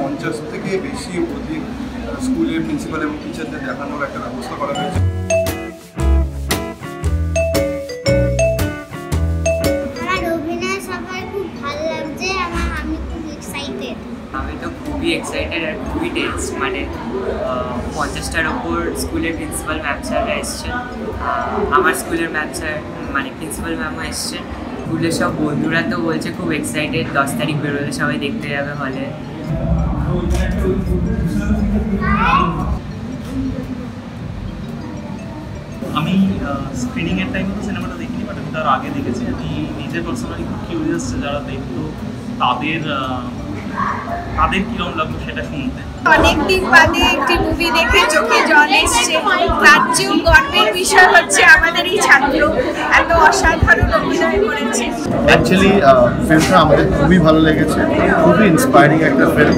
50 থেকে বেশি অধিক স্কুলের প্রিন্সিপাল এবং টিচারদের দেখানোর একটা ব্যবস্থা করা হয়েছে। আমি তো খুবই এক্সাইটেড আর খুবই টেন্স, মানে 50টার ওপর স্কুলের প্রিন্সিপাল ম্যাম স্যাররা এসছেন, আমার স্কুলের ম্যাম স্যার মানে প্রিন্সিপাল ম্যামও এসছেন, স্কুলের সব বন্ধুরা তো বলছে খুব এক্সাইটেড, 10 তারিখ বেরোলে সবাই দেখতে যাবে হলে। আমি স্ক্রিনিংয়ের টাইমে তো সিনেমাটা দেখিনি, বাট আমি তার আগে দেখেছি। আমি নিজে পার্সোনালি খুব কিউরিয়াস যারা দেখলো তাদের কিরকম লাগলো সেটা শুনতে। অনেকদিন বাদে একটি মুভি দেখে চোখে জল এসছে। তার চেয়েও গর্বের বিষয় হচ্ছে আমাদের এই ছাত্র এত অসাধারণ অভিনয় করেছে। অ্যাকচুয়ালি ফিল্মটা আমাদের খুবই ভালো লেগেছে, খুবই ইন্সপায়ারিং একটা ফিল্ম।